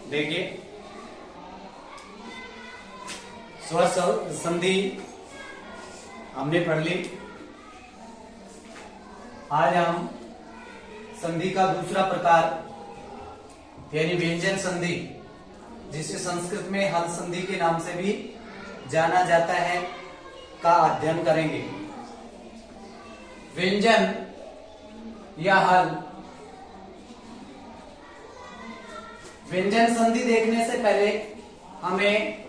देखिए, स्वर संधि हमने पढ़ ली। आज हम संधि का दूसरा प्रकार यानी व्यंजन संधि, जिसे संस्कृत में हल संधि के नाम से भी जाना जाता है, का अध्ययन करेंगे। व्यंजन या हल। व्यंजन संधि देखने से पहले हमें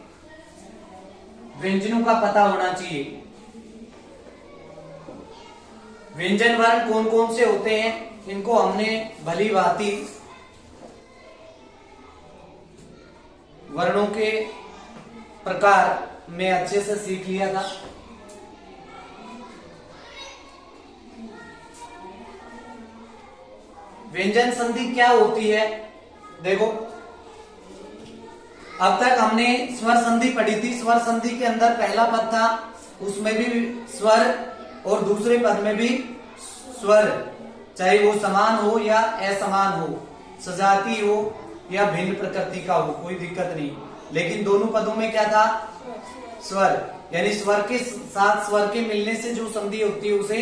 व्यंजनों का पता होना चाहिए। व्यंजन वर्ण कौन कौन से होते हैं, इनको हमने भली भांति वर्णों के प्रकार में अच्छे से सीख लिया था। व्यंजन संधि क्या होती है, देखो, अब तक हमने स्वर संधि पढ़ी थी। स्वर संधि के अंदर पहला पद था, उसमें भी स्वर और दूसरे पद में भी स्वर, चाहे वो समान हो या असमान हो, सजाती हो या भिन्न प्रकृति का हो, कोई दिक्कत नहीं। लेकिन दोनों पदों में क्या था? स्वर, यानी स्वर के साथ स्वर के मिलने से जो संधि होती है उसे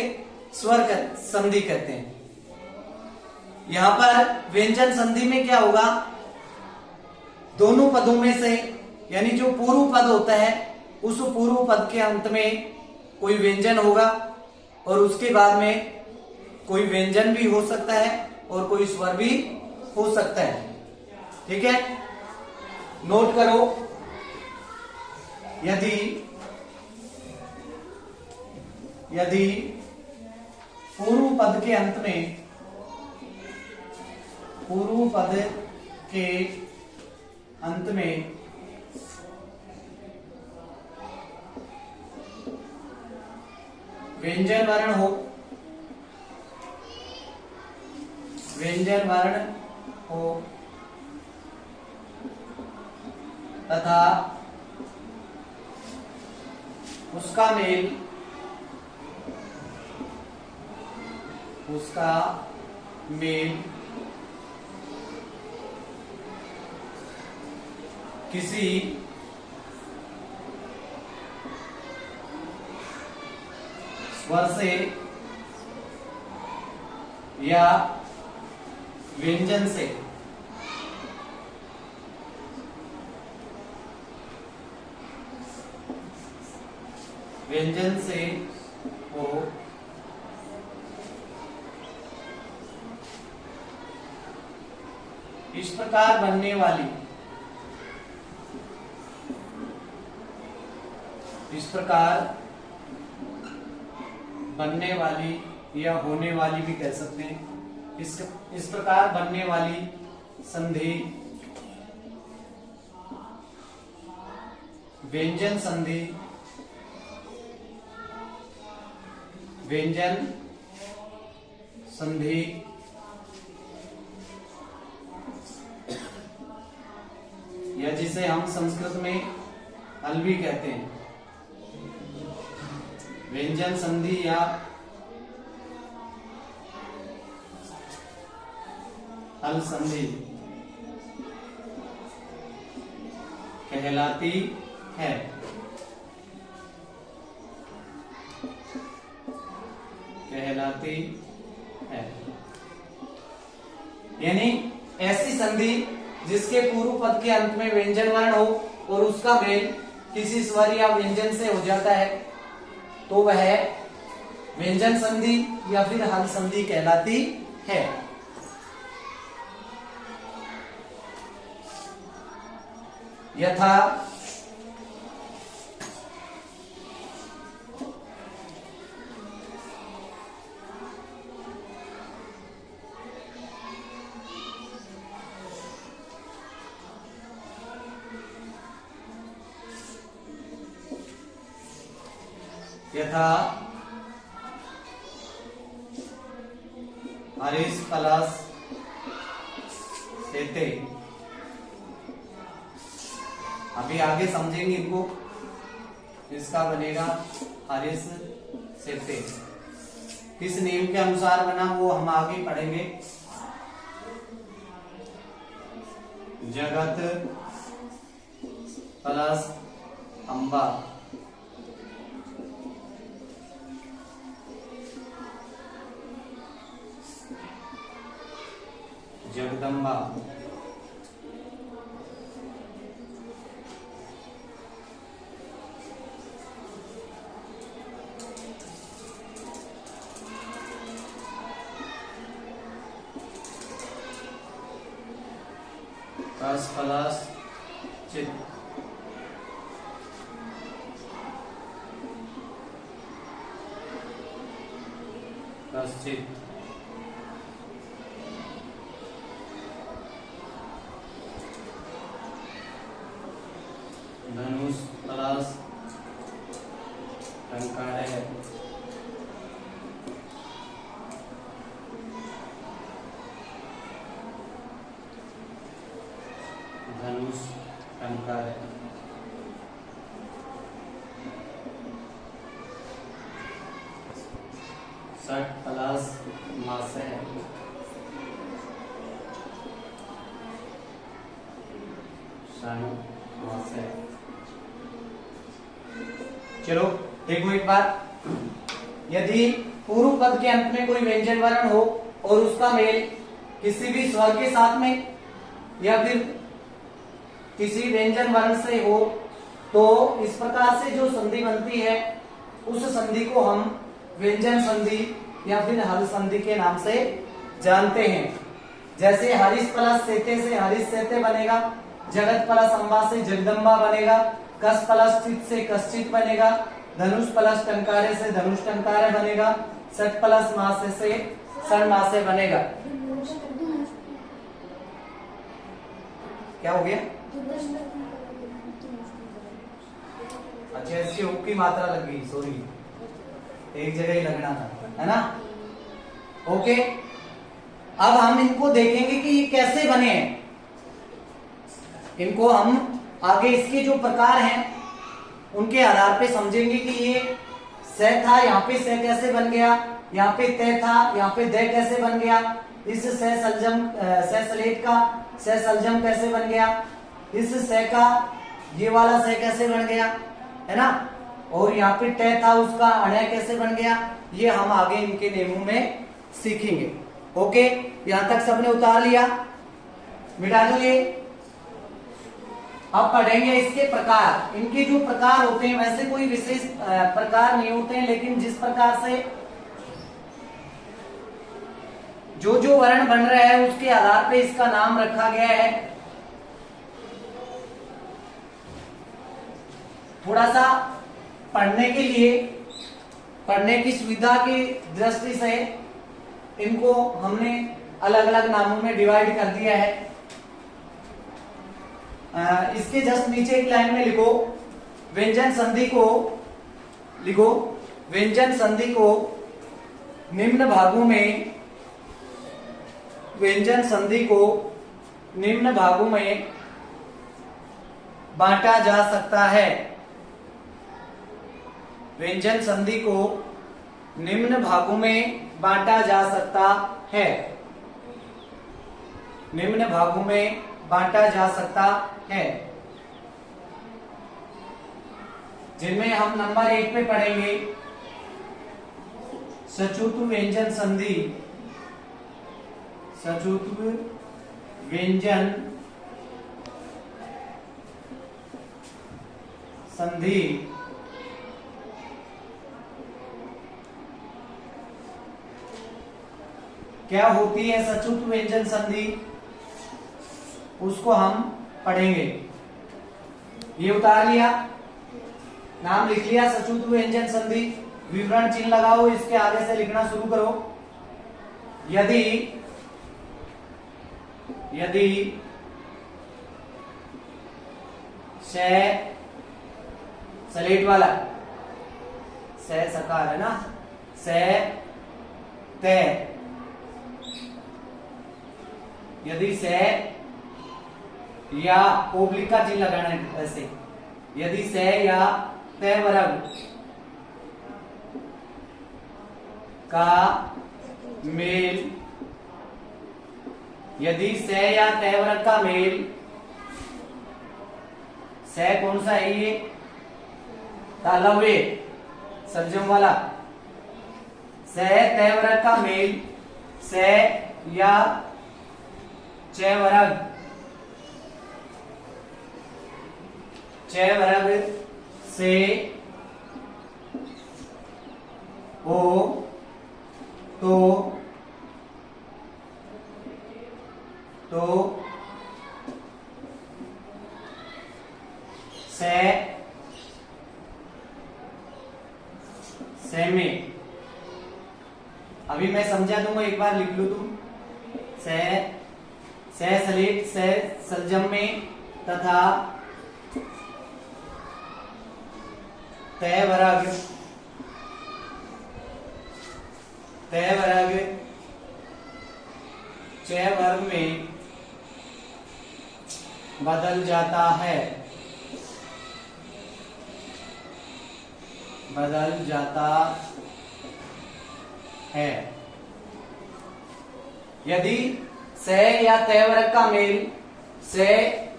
स्वर संधि कहते हैं। यहां पर व्यंजन संधि में क्या होगा? दोनों पदों में से, यानी जो पूर्व पद होता है, उस पूर्व पद के अंत में कोई व्यंजन होगा और उसके बाद में कोई व्यंजन भी हो सकता है और कोई स्वर भी हो सकता है। ठीक है, नोट करो। यदि पूर्व पद के अंत में, पूर्व पद के अंत में व्यंजन वर्ण हो, व्यंजन वर्ण हो तथा उसका मेल किसी स्वर से या व्यंजन से हो, इस प्रकार बनने वाली या होने वाली भी कह सकते हैं। इस प्रकार बनने वाली संधि व्यंजन संधि, व्यंजन संधि या जिसे हम संस्कृत में हल भी कहते हैं। व्यंजन संधि या हल संधि कहलाती है। यानी ऐसी संधि जिसके पूर्व पद के अंत में व्यंजन वर्ण हो और उसका मेल किसी स्वर या व्यंजन से हो जाता है, तो वह व्यंजन संधि या फिर हल संधि कहलाती है। यथा हरीश प्लस सेते। अभी आगे समझेंगे इनको। इसका बनेगा हरीश सेते। किस नियम के अनुसार बना वो हम आगे पढ़ेंगे। जगत प्लस अम्बा। जगदम्बा। कस प्लस चित। कश्चित। धनुष प्लस टंकारय। धनुष टंकारय। षट प्लस मासय। षण मासय। चलो देखो एक बार, यदि पूर्व पद के अंत में कोई व्यंजन वर्ण हो और उसका मेल किसी भी स्वर के साथ में या फिर किसी व्यंजन वर्ण से हो, तो इस प्रकार से जो संधि बनती है उस संधि को हम व्यंजन संधि या फिर हल संधि के नाम से जानते हैं। जैसे हरीश प्लस सेते से हरीश सेते बनेगा, जगत प्लस अम्बा से जगदम्बा बनेगा, कस प्लस चित से कश्चित बनेगा, धनुष प्लस टंकारे से धनुष टंकारे बनेगा, षट प्लस मासे से षण मासे बनेगा। क्या हो गया? अच्छा, इसकी उप की मात्रा लग गई, सॉरी, एक जगह ही लगना था, है ना? ओके, अब हम इनको देखेंगे कि ये कैसे बने हैं। इनको हम आगे इसके जो प्रकार हैं उनके आधार पे समझेंगे कि ये से था, यहाँ पे से कैसे बन गया, यहाँ पे ते था, यहाँ पे दे कैसे बन गया, इस से सलजम से सलेट का से सलजम कैसे बन गया, इस से का ये वाला से कैसे बन गया, है ना? और यहाँ पे टे था, उसका अणय कैसे बन गया, ये हम आगे इनके नियमों में सीखेंगे। ओके, यहां तक सबने उतार लिया, मिटा दो ये। अब पढ़ेंगे इसके प्रकार। इनके जो प्रकार होते हैं, वैसे कोई विशेष प्रकार नहीं होते हैं, लेकिन जिस प्रकार से जो जो वर्ण बन रहे हैं उसके आधार पे इसका नाम रखा गया है। थोड़ा सा पढ़ने के लिए, पढ़ने की सुविधा की दृष्टि से इनको हमने अलग अलग नामों में डिवाइड कर दिया है। इसके जस्ट नीचे एक लाइन में लिखो, व्यंजन संधि को लिखो, व्यंजन संधि को निम्न भागों में, व्यंजन संधि को निम्न भागों में बांटा जा सकता है। व्यंजन संधि को निम्न भागों में बांटा जा सकता है। निम्न भागों में बांटा जा सकता है, जिनमें हम नंबर 1 पे पढ़ेंगे सचुतु व्यंजन संधि। सचुतु व्यंजन संधि क्या होती है? सचुत व्यंजन संधि, उसको हम पढ़ेंगे। ये उतार लिया, नाम लिख लिया सचुत व्यंजन संधि, विवरण चिन्ह लगाओ, इसके आगे से लिखना शुरू करो। यदि यदि से सलेट वाला से सकार है ना, से ते, यदि से या ओब्लिक का चिन्ह लगाना है ऐसे, यदि से या ते वर्ग का मेल, यदि से या ते वर्ग का मेल से कौन सा है ये? तालव्य सलजम वाला। से तय वर्ग का मेल से या च वर्ग, च वर्ग से हो तो से में, अभी मैं समझा दूंगा, एक बार लिख लो तुम। से सलेट से सलजम में तथा तय वर्ग च वर्ग में बदल जाता है, यदि से या तय वर्ग का मेल से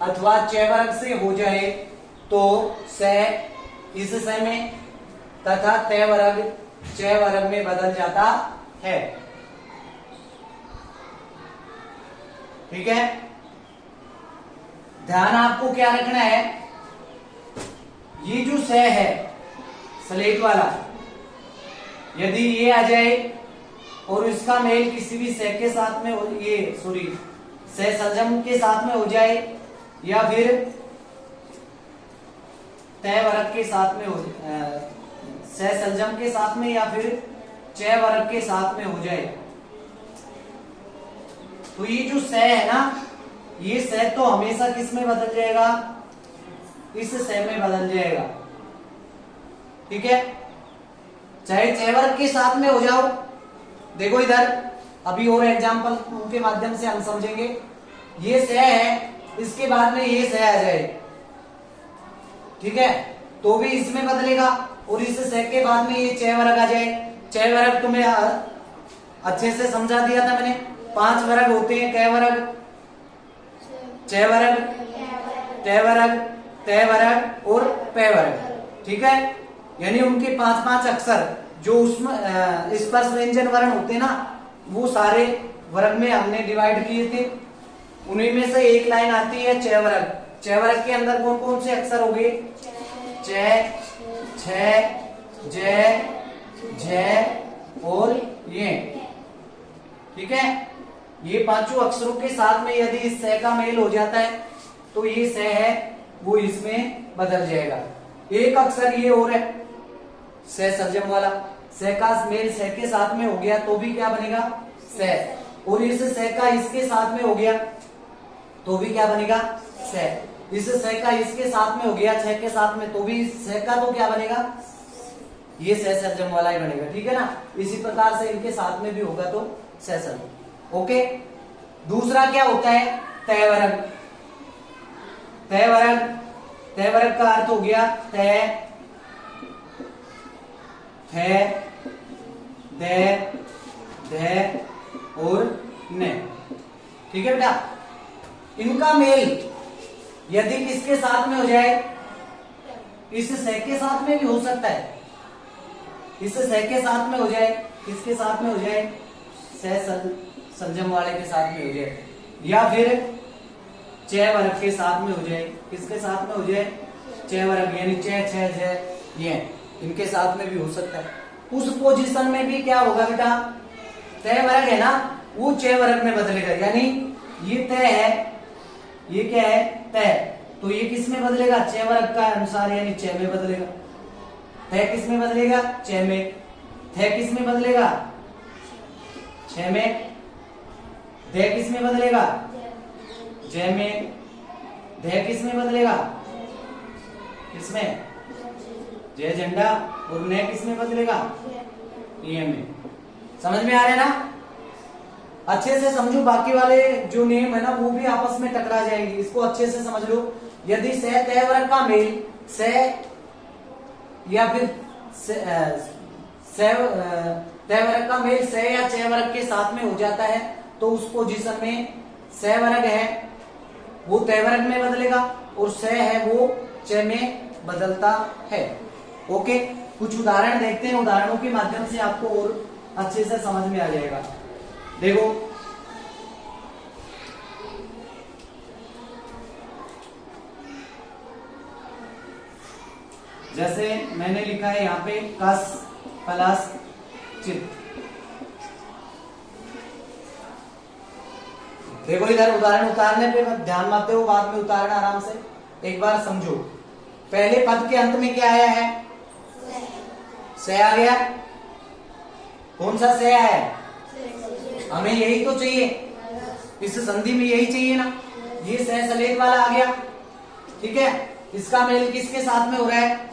अथवा च वर्ग से हो जाए तो से इस से में तथा तय वर्ग च वर्ग में बदल जाता है। ठीक है, ध्यान आपको क्या रखना है, ये जो से है स्लेट वाला, यदि ये आ जाए और इसका मेल किसी भी से के साथ में हो, ये सॉरी से सलजम के साथ में हो जाए या फिर तय वर्ग के साथ में हो, से सलजम के साथ में या फिर च वर्ग के साथ में हो जाए, तो ये जो से है ना, ये से तो हमेशा किस में बदल जाएगा? इस से में बदल जाएगा। ठीक है, चाहे च वर्ग के साथ में हो जाओ। देखो इधर अभी और एग्जांपल के माध्यम से हम समझेंगे। ये से है, इसके बाद में ये से आ जाए, ठीक है, तो भी इसमें बदलेगा, और इस से के बाद में ये च वर्ग आ जाए। च वर्ग तुम्हें अच्छे से समझा दिया था मैंने, 5 वर्ग होते हैं। क वर्ग, च वर्ग, त वर्ग, तय वर्ग और प वर्ग। ठीक है, यानी उनके 5-5 अक्षर जो उसमें स्पर्श व्यंजन वर्ण होते हैं ना, वो सारे वर्ग में हमने डिवाइड किए थे। उन्हीं में से एक लाइन आती है च वर्ग। च वर्ग के अंदर कौन कौन से अक्षर हो गए? च, छ, ज, झ और ये। ठीक है, ये पांचों अक्षरों के साथ में यदि इस से का मेल हो जाता है तो ये से है वो इसमें बदल जाएगा। एक अक्षर ये और है से सलजम वाला, से का मेल से के साथ में हो गया तो भी क्या बनेगा? से। और इस से का इसके साथ में हो गया तो भी क्या बनेगा? से। इस से का इसके साथ में हो गया छ के साथ में तो भी से का तो क्या बनेगा? ये से सलजम वाला ही बनेगा। ठीक है ना, इसी प्रकार से इनके साथ में भी होगा तो से सलजम। ओके, दूसरा क्या होता है? तय वर्ग। तय वर्ग, तय वर्ग का अर्थ हो गया तय, थे, दे, धे और ने। ठीक है बेटा, इनका मेल यदि किसके साथ में हो जाए? इस से के साथ में भी हो सकता है, इस से के साथ में हो जाए, किसके साथ में हो जाए? से सलजम वाले के साथ में हो जाए, या फिर च वर्ग के साथ में हो जाए। किसके साथ में हो जाए? च वर्ग, यानी च, छ, झ, ये इनके साथ में भी हो सकता है। उस पोजीशन में भी क्या होगा बेटा? तय वर्ग है ना, वो च वर्ग में बदलेगा, यानी ये तय है, ये क्या है? तय, तो ये किस में बदलेगा? च वर्ग का अनुसार, यानी च में बदलेगा। तय किस में बदलेगा? च में। थे किस में बदलेगा? छ में। दे किस में बदलेगा? ज में। धे किस में बदलेगा? किसमें? जय झंडा। और ने किस में बदलेगा? ये में। समझ में आ रहा है ना? अच्छे से समझो, बाकी वाले जो नेम है ना वो भी आपस में टकरा जाएंगे, इसको अच्छे से समझ लो। यदि से तय वर्ग का मेल से या फिर तय वर्ग का मेल से या च वर्ग के साथ में हो जाता है तो उस पोजीशन में से वर्ग है वो तय वर्ग में बदलेगा और से है वो च में बदलता है। ओके, कुछ उदाहरण देखते हैं, उदाहरणों के माध्यम से आपको और अच्छे से समझ में आ जाएगा। देखो, जैसे मैंने लिखा है यहाँ पे कस प्लस चित। देखो इधर उदाहरण उतारने पे ध्यान मत दो, बाद में उतारना आराम से, एक बार समझो। पहले पद के अंत में क्या आया है? से आ गया। कौन सा से आया है? हमें यही तो चाहिए, इस संधि में यही चाहिए ना। ये से सलेट वाला आ गया, ठीक है। इसका मेल किसके साथ में हो रहा है?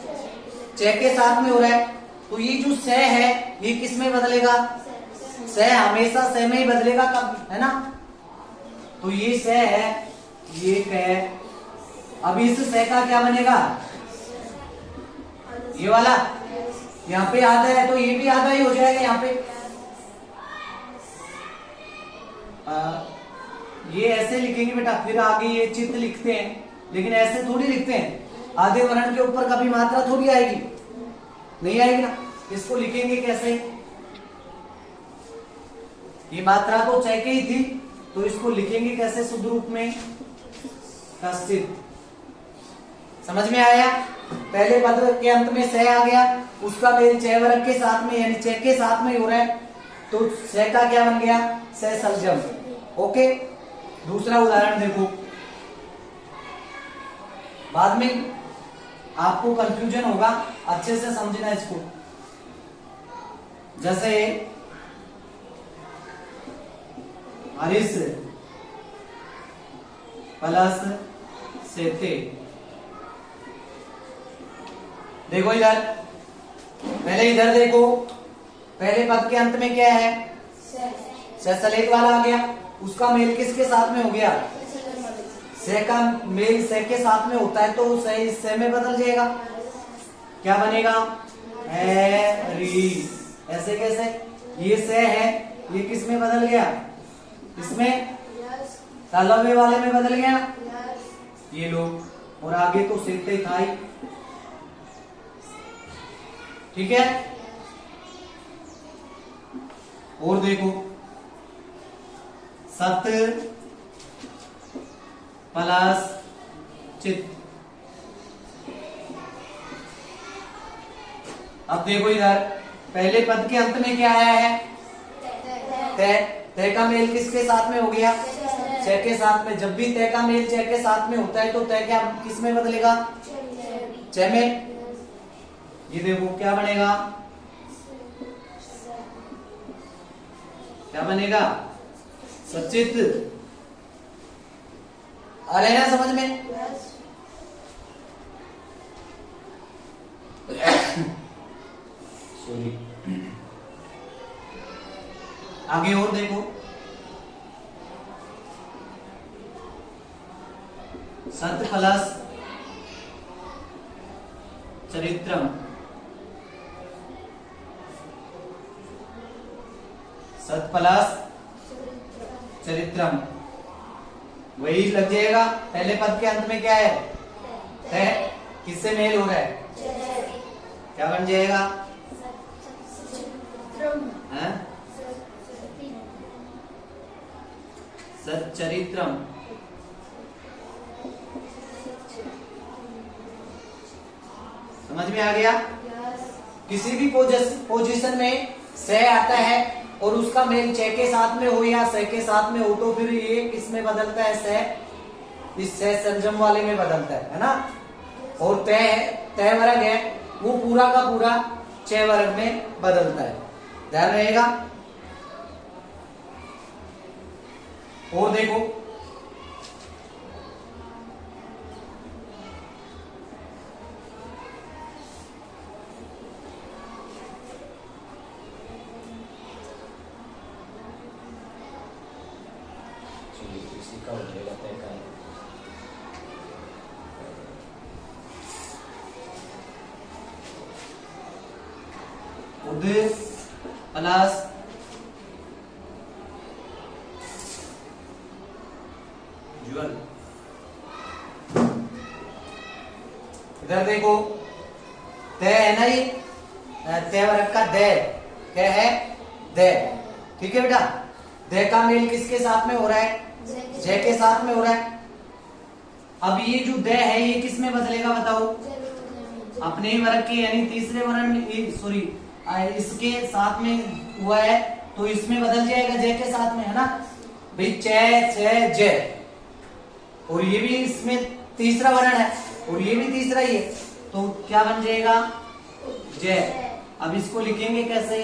च के साथ में हो रहा है। तो ये जो से है ये किस में बदलेगा? से हमेशा से में ही बदलेगा, कब, है ना। तो ये से है, ये क। अब इस से का क्या बनेगा? ये वाला, यहाँ पे आधा है तो ये भी आधा ही हो जाएगा यहाँ पे। ये ऐसे लिखेंगे बेटा, फिर आगे ये चित्त लिखते हैं, लेकिन ऐसे थोड़ी लिखते हैं। आधे वर्ण के ऊपर कभी मात्रा थोड़ी आएगी, नहीं आएगी ना। इसको लिखेंगे कैसे? ये मात्रा तो च की ही थी, तो इसको लिखेंगे कैसे शुद्ध रूप में? कश्चित। समझ में आया? पहले पद के अंत में से आ गया, उसका मेल च वर्ग के साथ में यानी च के साथ में हो रहा है, तो से का क्या बन गया? से सलजम। ओके, दूसरा उदाहरण देखो, बाद में आपको कंफ्यूजन होगा, अच्छे से समझना इसको। जैसे हरीश प्लस सेते। देखो इधर, पहले इधर देखो, पहले पद के अंत में क्या है? से सलेट वाला आ गया, उसका मेल किसके साथ में हो गया? से का मेल से के साथ में होता है, तो से इस से में बदल जाएगा। क्या बनेगा? री। ऐसे कैसे? ये से है, ये किस में बदल गया? इसमें, तालव्य वाले में बदल गया। ये लो, और आगे तो सेते था ही, ठीक है। और देखो, सत प्लस चित। अब देखो इधर, पहले पद के अंत में क्या आया है? तय। तय का मेल किसके साथ में हो गया? च के साथ में। जब भी तय का मेल च के साथ में होता है तो तय क्या किस में बदलेगा? च में। ये देखो क्या बनेगा? क्या बनेगा? सचित। आ रहे ना समझ में? सॉरी। आगे और देखो, सत प्लस चरित्रम। सत प्लस चरित्रम, वही लग जाएगा। पहले पद के अंत में क्या है? है, किससे मेल हो रहा है? क्या बन जाएगा? सच्चरित्रम। समझ में आ गया? किसी भी पोजीशन में से आता है और उसका मेल च के साथ में हो या से के साथ में हो, तो फिर ये किसमें बदलता है? से, इस से सलजम वाले में बदलता है ना। और तय वर्ग है, वो पूरा का पूरा च वर्ग में बदलता है, ध्यान रहेगा। और देखो, इसी का हो जाएगा तय का। उदित प्लस ज्वल। इधर देखो, ते है ना, ये ते वर्ग का दे, क्या है, दे। ठीक है बेटा, दे का मेल किसके साथ में हो रहा है, जय के साथ में हो रहा है। अब ये जो दे है ये किस में बदलेगा बताओ, अपने ही वर्ग के यानी तीसरे वर्ण में, सॉरी इसके साथ में हुआ है तो इसमें बदल जाएगा जय के साथ में, है ना भाई, चे छे जय। और ये भी इसमें तीसरा वर्ण है और ये भी तीसरा ही है, तो क्या बन जाएगा, जय। अब इसको लिखेंगे कैसे,